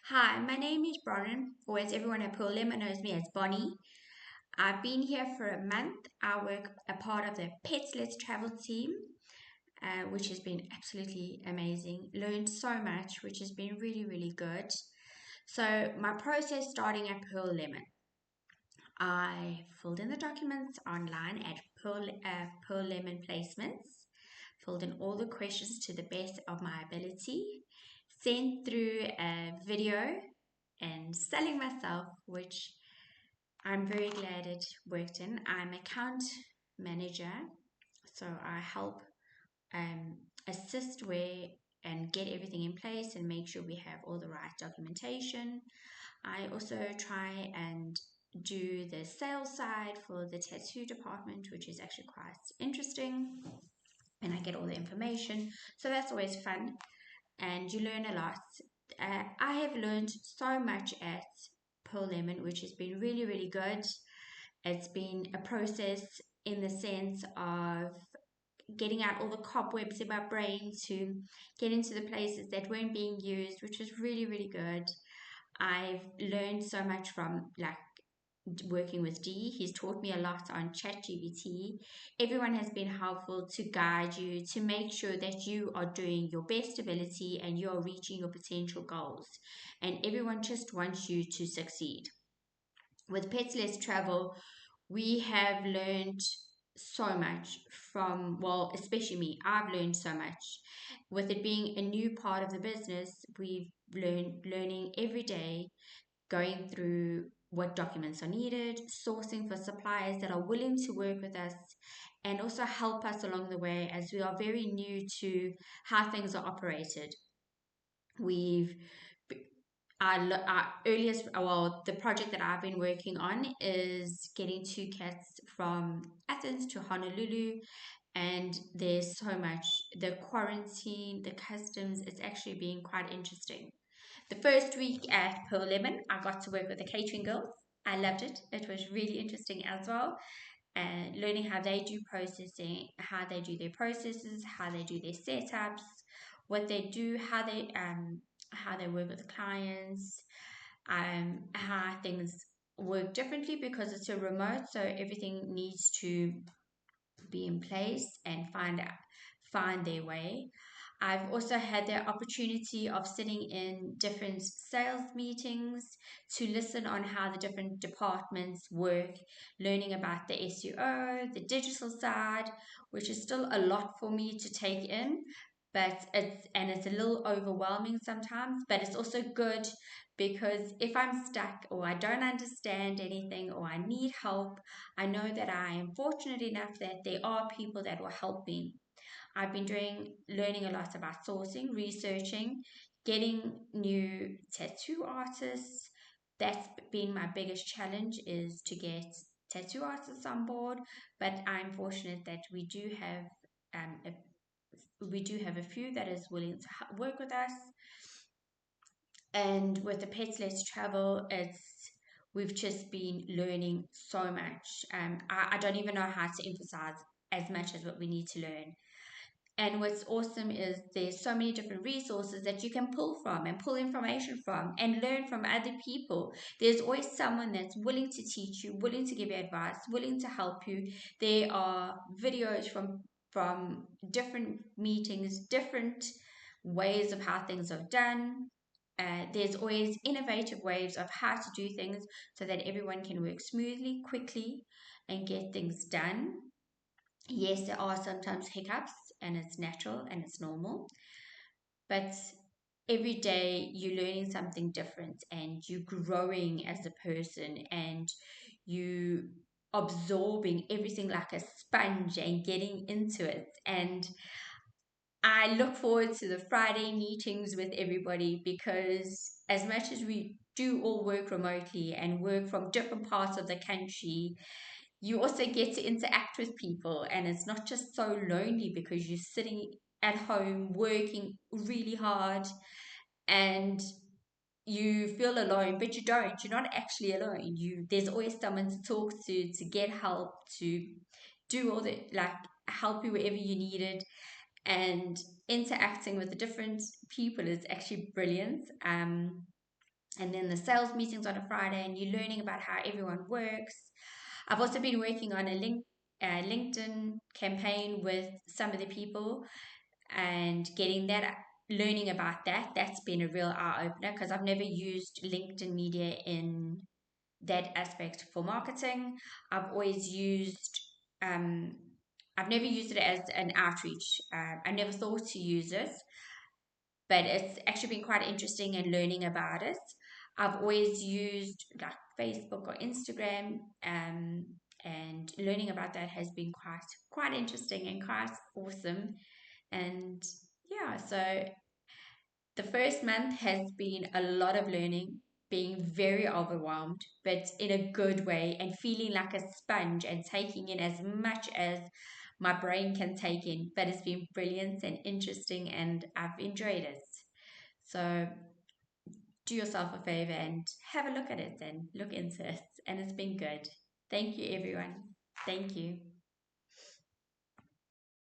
Hi, my name is Bronwyn, or as everyone at Pearl Lemon knows me as Bonnie. I've been here for a month. I work a part of the Pets Let's Travel team, which has been absolutely amazing. Learned so much, which has been really, really good. So, my process starting at Pearl Lemon. I filled in the documents online at Pearl Lemon Placements, filled in all the questions to the best of my ability, sent through a video and selling myself, which I'm very glad it worked in. I'm account manager, so I help assist where and get everything in place and make sure we have all the right documentation. I also try and do the sales side for the tattoo department, which is actually quite interesting. And I get all the information, so that's always fun and you learn a lot. I have learned so much at Pearl Lemon, which has been really, really good. It's been a process in the sense of getting out all the cobwebs in my brain to get into the places that weren't being used, which was really, really good. I've learned so much from working with Dee. He's taught me a lot on ChatGPT. Everyone has been helpful to guide you to make sure that you are doing your best ability and you are reaching your potential goals. And everyone just wants you to succeed. With Pets Less Travel, we have learned so much from, well, especially me, I've learned so much. With it being a new part of the business, we've learning every day, going through what documents are needed, sourcing for suppliers that are willing to work with us, and also help us along the way as we are very new to how things are operated. We've our earliest, well, the project that I've been working on is getting two cats from Athens to Honolulu, and there's so much. The quarantine, the customs, it's actually been quite interesting. The first week at Pearl Lemon, I got to work with the catering girls. I loved it. It was really interesting as well. And learning how they do processing, how they do their processes, how they do their setups, what they do, how they work with clients, how things work differently because it's a remote, so everything needs to be in place and find their way. I've also had the opportunity of sitting in different sales meetings to listen on how the different departments work, learning about the SEO, the digital side, which is still a lot for me to take in, but it's a little overwhelming sometimes, but it's also good because if I'm stuck or I don't understand anything or I need help, I know that I am fortunate enough that there are people that will help me. I've been learning a lot about sourcing, researching, getting new tattoo artists. That's been my biggest challenge is to get tattoo artists on board. But I'm fortunate that we do have a few that is willing to work with us. And with the Pets Let's Travel, we've just been learning so much. I don't even know how to emphasize as much as what we need to learn. And what's awesome is there's so many different resources that you can pull from and pull information from and learn from other people. There's always someone that's willing to teach you, willing to give you advice, willing to help you. There are videos from different meetings, different ways of how things are done. There's always innovative ways of how to do things so that everyone can work smoothly, quickly, and get things done. Yes, there are sometimes hiccups, and it's natural and it's normal, but every day you're learning something different and you're growing as a person and you absorbing everything like a sponge and getting into it. And I look forward to the Friday meetings with everybody because as much as we do all work remotely and work from different parts of the country, you also get to interact with people and it's not just so lonely because you're sitting at home working really hard and you feel alone, but you don't. You're not actually alone. There's always someone to talk to get help, to do all the help you wherever you need it, and interacting with the different people is actually brilliant. and then the sales meetings on a Friday, and you're learning about how everyone works. I've also been working on a LinkedIn campaign with some of the people and getting that, learning about that. That's been a real eye opener because I've never used LinkedIn media in that aspect for marketing. I've always used, um, I've never used it as an outreach. I never thought to use it, but it's actually been quite interesting and learning about it. I've always used like Facebook or Instagram, and learning about that has been quite interesting and quite awesome. And yeah, so the first month has been a lot of learning, being very overwhelmed, but in a good way, and feeling like a sponge and taking in as much as my brain can take in. But it's been brilliant and interesting, and I've enjoyed it. So do yourself a favor and have a look at it and look into it. And it's been good. Thank you, everyone. Thank you.